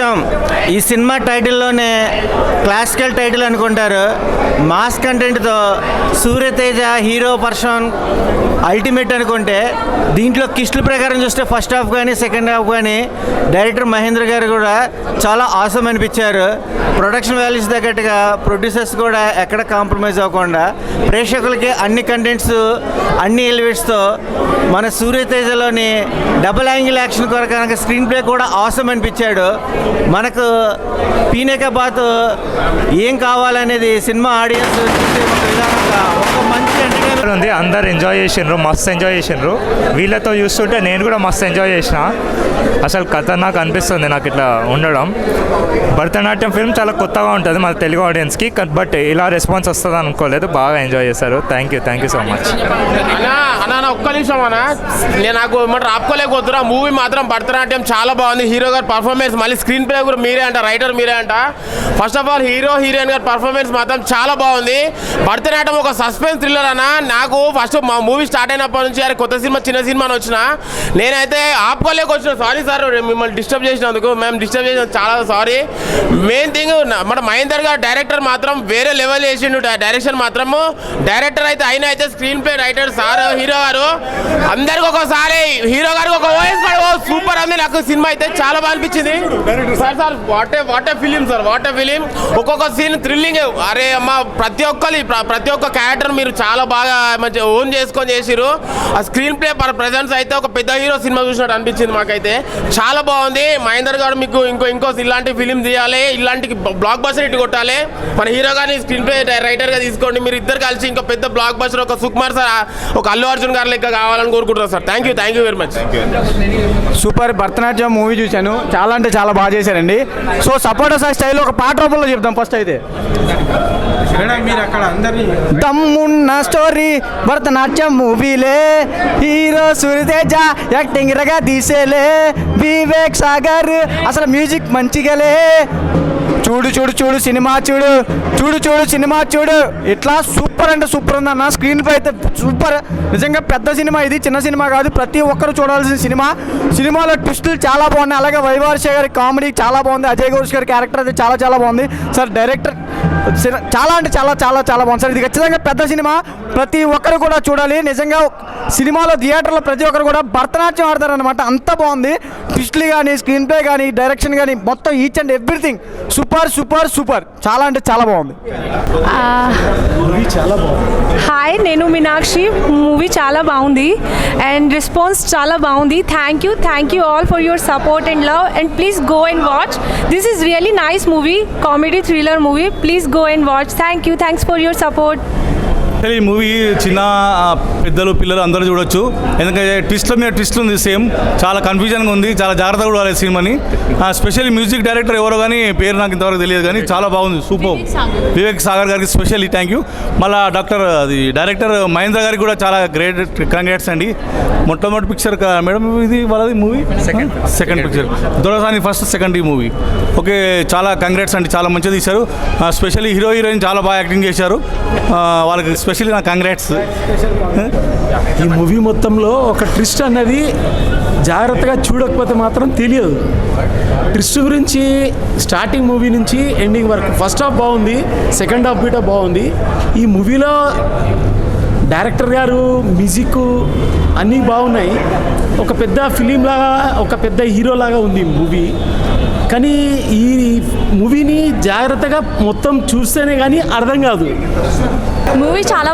భరతనాట్యం ఈ సినిమా టైటిల్లోనే classical title అనుకుంటారు. మాస్ కంటెంట్తో సూర్యతేజ హీరో పర్సన్ అల్టిమేట్ అనుకుంటే, దీంట్లో కిస్టుల ప్రకారం చూస్తే ఫస్ట్ హాఫ్ కానీ సెకండ్ హాఫ్ కానీ డైరెక్టర్ మహేంద్ర గారు కూడా చాలా ఆసమ్ అనిపించారు. ప్రొడక్షన్ వాల్యూస్ తగ్గట్టుగా ప్రొడ్యూసర్స్ కూడా ఎక్కడ కాంప్రమైజ్ అవ్వకుండా ప్రేక్షకులకి అన్ని కంటెంట్స్ అన్ని ఎలివేట్స్తో మన సూర్యతేజలోని డబుల్ యాంగిల్ యాక్షన్ కొరకు స్క్రీన్ ప్లే కూడా ఆసమ్ అనిపించాడు. మనకు పీనేక బాత్ ఏం కావాలనేది సినిమా ఆడియన్స్ చూసే ఒక విధానంగా ఒక మంచి ఎంటర్టైన్మెంట్ ఉంది. అందరు ఎంజాయ్ చేసిండ్రు, మస్తు ఎంజాయ్ చేసిండ్రు. వీళ్ళతో చూస్తుంటే నేను కూడా మస్తు ఎంజాయ్ చేసిన. అసలు కథ నాకు అనిపిస్తుంది నాకు ఇట్లా ఉండడం. భరతనాట్యం ఫిల్మ్ చాలా కొత్తగా ఉంటుంది మన తెలుగు ఆడియన్స్కి, బట్ ఇలా రెస్పాన్స్ వస్తుంది అనుకోలేదు. బాగా ఎంజాయ్ చేశారు. Thank you so much. అన్న ఒక్క నిమిషం అన్న, నేను నాకు ఏమంటారు ఆపుకోలేకపోతున్నా. మూవీ మాత్రం భరతనాట్యం చాలా బాగుంది. హీరో గారి పర్ఫార్మెన్స్, మళ్ళీ స్క్రీన్ ప్లే కూడా మీరే అంట, రైటర్ మీరే అంట. First of all hero heroine గారి పర్ఫార్మెన్స్ మాత్రం చాలా బాగుంది. భరతనాట్యం ఒక సస్పెన్స్ థ్రిల్లర్ అన్న. నాకు ఫస్ట్ మా మూవీ స్టార్ట్ అయినప్పటి నుంచి అరే కొత్త సినిమా చిన్న సినిమా అని వచ్చిన నేనైతే ఆపుకోలేకొచ్చిన. సారీ సార్ మిమ్మల్ని డిస్టర్బ్ చేసినందుకు, మేము డిస్టర్బ్ చేసిన చాలా సారీ. మెయిన్ థింగ్ మన మహేందర్ గారు డైరెక్టర్ మాత్రం వేరే లెవెల్ చేసిండు. డైరెక్షన్ మాత్రము డైరెక్టర్ అయితే ఆయన అయితే screen play writer sir hero గారు అందరికి ఒకసారి హీరో గారికి ఒక వాయిస్ సూపర్ ఉంది. నాకు సినిమా అయితే చాలా బాగా అనిపించింది sir. What a film sir, what a film. ఒక్కొక్క సీన్ థ్రిల్లింగ్. అరే అమ్మ ప్రతి ఒక్క క్యారెక్టర్ మీరు చాలా బాగా మంచి ఓన్ చేసుకొని చేసిరు. ఆ స్క్రీన్ ప్లే ప్రెజెన్స్ అయితే ఒక పెద్ద హీరో సినిమా చూసినట్టు అనిపించింది మాకైతే. చాలా బాగుంది. మహేందర్ గారు మీకు ఇంకో ఇలాంటి ఫిలిం తీయాలి, ఇలాంటి బ్లాక్ బస్టర్ ఇటు కొట్టాలి. మన హీరో గారిని స్క్రీన్ ప్లే రైటర్గా తీసుకోండి. మీరు ఇద్దరు కలిసి ఇంకో పెద్ద బ్లాక్ బస్టర్ ఒక సుకుమార్ సార్, ఒక అల్లు అర్జున్ గారు లెక్క కావాలని కోరుకుంటున్నాను sir. Thank you very much. Super Bharatanatyam movie చూశాను. చాలా అంటే చాలా బాగా చేశారండి. సో సపోర్టర్స్ ఆ స్టైల్లో ఒక పాట రూపంలో చెప్తాం. ఫస్ట్ అయితే మీరు అక్కడ అందరినీ దమ్మున్న స్టోరీ భరతనాట్యం మూవీలే, హీరో సూర్యతేజ యాక్టింగ్ రగా తీసేలే, వివేక్ సాగర్ అసలు మ్యూజిక్ మంచిగాలే, చూడు సినిమా చూడు సినిమా చూడు. ఇట్లా సూపర్ అంటే సూపర్ ఉందన్న. స్క్రీన్ పై అయితే సూపర్. నిజంగా పెద్ద సినిమా ఇది, చిన్న సినిమా కాదు. ప్రతి ఒక్కరు చూడాల్సిన సినిమా. సినిమాలో ట్విస్టులు చాలా బాగున్నాయి. అలాగే వైవర్ష గారి కామెడీ చాలా బాగుంది. అజయ్ ఘోష్ గారి క్యారెక్టర్ అయితే చాలా బాగుంది సార్. డైరెక్టర్ చాలా అంటే చాలా బాగుంది సార్. ఇది ఖచ్చితంగా పెద్ద సినిమా, ప్రతి ఒక్కరు కూడా చూడాలి. నిజంగా సినిమాలో థియేటర్లో ప్రతి ఒక్కరు కూడా భరతనాట్యం ఆడతారనమాట. అంత బాగుంది. ట్విస్టులు కానీ, స్క్రీన్ ప్లే కానీ, డైరెక్షన్ కానీ మొత్తం ఈచ్ అండ్ ఎవ్రీథింగ్ సూపర్. చాలా అంటే చాలా బాగుంది. హాయ్, నేను మీనాక్షి. మూవీ చాలా బాగుంది అండ్ రెస్పాన్స్ చాలా బాగుంది. Thank you all for your support and love and please go and watch. This is really nice movie, comedy thriller movie. Please go and watch. Thanks for your support. ఈ movie చిన్న పెద్దలు పిల్లలు అందరూ చూడొచ్చు. ఎందుకంటే ట్విస్ట్ల మీద ట్విస్ట్లు ఉంది. సేమ్ చాలా కన్ఫ్యూజన్గా ఉంది. చాలా జాగ్రత్తగా చూడాలి సినిమాని. స్పెషల్లీ మ్యూజిక్ డైరెక్టర్ ఎవరో కానీ పేరు నాకు ఇంతవరకు తెలియదు, కానీ చాలా బాగుంది. సూపర్. వివేక్ సాగర్ గారికి స్పెషల్లీ థ్యాంక్ యూ. మళ్ళీ డైరెక్టర్ మహేంద్ర గారికి కూడా చాలా గ్రేట్ కంగ్రాట్స్ అండి. మొట్టమొదటి పిక్చర్ మేడం ఇది వాళ్ళది మూవీ సెకండ్ పిక్చర్ దొరసాని ఫస్ట్ సెకండ్ ఈ మూవీ. ఓకే, చాలా కంగ్రాట్స్ అండి. చాలా మంచిగా తీశారు. స్పెషల్లీ హీరోయిన్ చాలా బాగా యాక్టింగ్ చేశారు. వాళ్ళకి స్పెషల్లీ నా కంగ్రాట్స్. ఈ మూవీ మొత్తంలో ఒక ట్విస్ట్ అన్నది జాగ్రత్తగా చూడకపోతే మాత్రం తెలియదు. ట్విస్ట్ గురించి స్టార్టింగ్ మూవీ నుంచి ఎండింగ్ వరకు ఫస్ట్ హాఫ్ బాగుంది, సెకండ్ హాఫ్ కూడా బాగుంది. ఈ మూవీలో డైరెక్టర్ గారు మ్యూజిక్ అన్నీ బాగున్నాయి. ఒక పెద్ద ఫిలిం లాగా, ఒక పెద్ద హీరో లాగా ఉంది మూవీ. కానీ ఈ మూవీని జాగ్రత్తగా మొత్తం చూస్తేనే కానీ అర్థం కాదు. మూవీ చాలా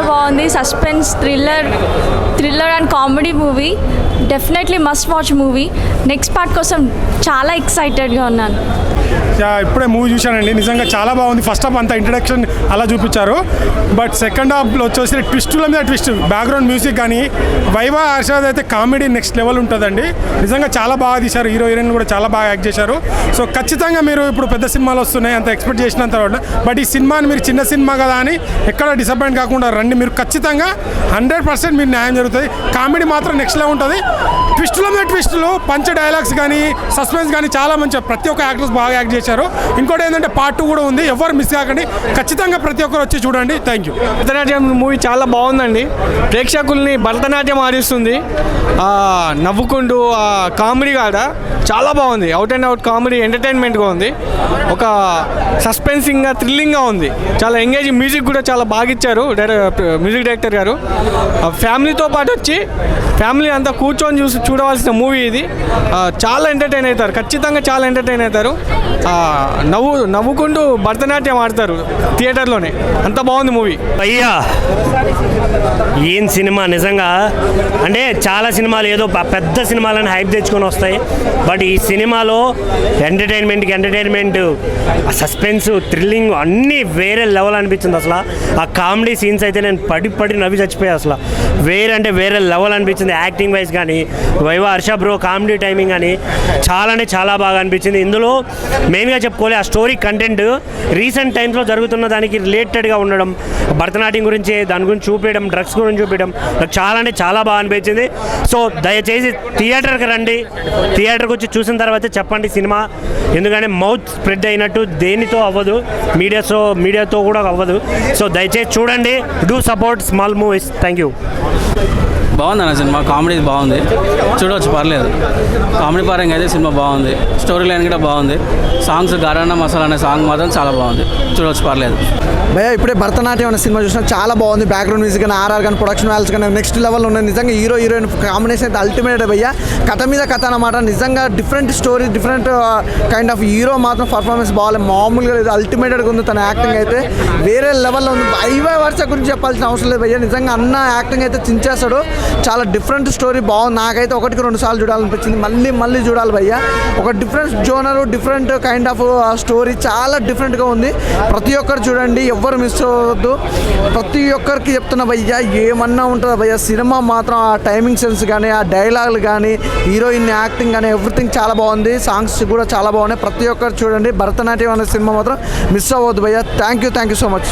బాగుంది. Suspense thriller and comedy movie. Definitely must watch movie. Next part కోసం చాలా ఎక్సైటెడ్గా ఉన్నాను. ఇప్పుడే మూవీ చూశానండి. నిజంగా చాలా బాగుంది. ఫస్ట్ హాఫ్ అంతా ఇంట్రడక్షన్ అలా చూపించారు, బట్ సెకండ్ హాఫ్లో వచ్చేసి ట్విస్టుల మీద ట్విస్ట్, బ్యాక్గ్రౌండ్ మ్యూజిక్ కానీ వైవా హర్షద్ అయితే కామెడీ నెక్స్ట్ లెవెల్ ఉంటుందండి. నిజంగా చాలా బాగా తీశారు. హీరో హీరోయిన్ కూడా చాలా బాగా యాక్ట్ చేశారు. సో ఖచ్చితంగా మీరు ఇప్పుడు పెద్ద సినిమాలు వస్తున్నాయి అంత ఎక్స్పెక్ట్ చేసినంత, బట్ ఈ సినిమాని మీరు చిన్న సినిమా కదా అని ఎక్కడ డిసప్పాయింట్ కాకుండా రండి. మీరు ఖచ్చితంగా 100% మీరు న్యాయం జరుగుతుంది. కామెడీ మాత్రం నెక్స్ట్ లెవెల్ ఉంటుంది. ట్విస్టుల మీద ట్విస్టులు, పంచ డైలాగ్స్ కానీ సస్పెన్స్ కానీ చాలా మంచిగా ప్రతి ఒక్క యాక్టర్స్ బాగా యాక్ట్ చేశారు. ఇంకోటి ఏంటంటే పార్ట్ 2 కూడా ఉంది, ఎవరు మిస్ కాకండి, ఖచ్చితంగా ప్రతి ఒక్కరు వచ్చి చూడండి. Thank you. భరతనాట్యం మూవీ చాలా బాగుందండి. ప్రేక్షకుల్ని భరతనాట్యం ఆడిస్తుంది. నవ్వుకుంటూ కామెడీ కాడ చాలా బాగుంది. అవుట్ అండ్ అవుట్ కామెడీ, ఎంటర్టైన్మెంట్గా ఉంది. ఒక సస్పెన్సింగ్గా, థ్రిల్లింగ్గా ఉంది. చాలా ఎంగేజింగ్, మ్యూజిక్ కూడా చాలా బాగా ఇచ్చారు మ్యూజిక్ డైరెక్టర్ గారు. ఫ్యామిలీతో పాటు వచ్చి ఫ్యామిలీ అంతా కూర్చొని చూడవలసిన మూవీ ఇది. చాలా ఎంటర్టైన్ అవుతారు, ఖచ్చితంగా చాలా ఎంటర్టైన్ అవుతారు. నవ్వుకుంటూ భరతనాట్యం ఆడతారు థియేటర్లోనే. అంత బాగుంది మూవీ. అయ్యా ఏం సినిమా నిజంగా. అంటే చాలా సినిమాలు ఏదో పెద్ద సినిమాలను హైప్ తెచ్చుకొని వస్తాయి, బట్ ఈ సినిమాలో ఎంటర్టైన్మెంట్, సస్పెన్స్, థ్రిల్లింగ్ అన్నీ వేరే లెవెల్ అనిపించింది. అసలు ఆ కామెడీ సీన్స్ అయితే నేను పడి నవ్వి చచ్చిపోయాను. అసలు వేరే లెవెల్ అనిపించింది. యాక్టింగ్ వైజ్ కానీ, viva Harsha bro comedy timing కానీ చాలా బాగా అనిపించింది. ఇందులో మెయిన్గా చెప్పుకోవాలి, ఆ స్టోరీ కంటెంట్ రీసెంట్ టైమ్స్లో జరుగుతున్న దానికి రిలేటెడ్గా ఉండడం, భరతనాట్యం గురించి, దాని గురించి చూపించడం, డ్రగ్స్ గురించి చూపించడం నాకు చాలా బాగా అనిపించింది. సో దయచేసి థియేటర్కి రండి, థియేటర్కి వచ్చి చూసిన తర్వాత చెప్పండి సినిమా. ఎందుకంటే మౌత్ స్ప్రెడ్ అయినట్టు దేనితో అవ్వదు, మీడియాతో కూడా అవ్వదు. సో దయచేసి చూడండి, do support small movies. Thank you. బాగుంది అన్న సినిమా, కామెడీ బాగుంది, చూడవచ్చు, పర్లేదు. కామెడీ పరంగా అయితే సినిమా బాగుంది, స్టోరీ లైన్ కూడా బాగుంది. సాంగ్స్ గరానా మసాలా అనే సాంగ్ మాత్రం చాలా బాగుంది, చూడవచ్చు, పర్లేదు. భయ్య ఇప్పుడే భరతనాట్యం అనే సినిమా చూసినా చాలా బాగుంది. బ్యాక్గ్రౌండ్ మ్యూజిక్ కానీ, ఆర్ఆర్ కానీ, ప్రొడక్షన్ వాల్యూస్ కానీ నెక్స్ట్ లెవెల్ ఉన్నాయి. నిజంగా హీరో హీరోయిన్ కాంబినేషన్ అయితే అల్టిమేట్ భయ్య. కథ మీద కథ అన్నమాట. నిజంగా different story, different kind of hero మాత్రం పర్ఫార్మెన్స్ బాగాలేదు, మామూలుగా లేదు, అల్టిమేటెడ్గా ఉంది. తన యాక్టింగ్ అయితే వేరే లెవెల్లో ఉంది. వైవా వర్ష గురించి చెప్పాల్సిన అవసరం లేదు భయ్య. నిజంగా అన్న యాక్టింగ్ అయితే చించేస్తాడు. చాలా డిఫరెంట్ స్టోరీ, బాగుంది. నాకైతే 1-2 సార్లు చూడాలనిపించింది, మళ్ళీ చూడాలి భయ్య. ఒక different genre, different kind of story, చాలా డిఫరెంట్గా ఉంది. ప్రతి ఒక్కరు చూడండి, ఎవ్వరు మిస్ అవ్వద్దు. ప్రతి ఒక్కరికి చెప్తున్నా భయ్య, ఏమన్నా ఉంటుందా భయ్య, సినిమా మాత్రం ఆ టైమింగ్ సెన్స్ కానీ, ఆ డైలాగులు కానీ, హీరోయిన్ యాక్టింగ్ కానీ ఎవ్రీథింగ్ చాలా బాగుంది. సాంగ్స్ కూడా చాలా బాగున్నాయి. ప్రతి ఒక్కరు చూడండి. భరతనాట్యం అనే సినిమా మాత్రం మిస్ అవ్వద్దు భయ్య. Thank you so much.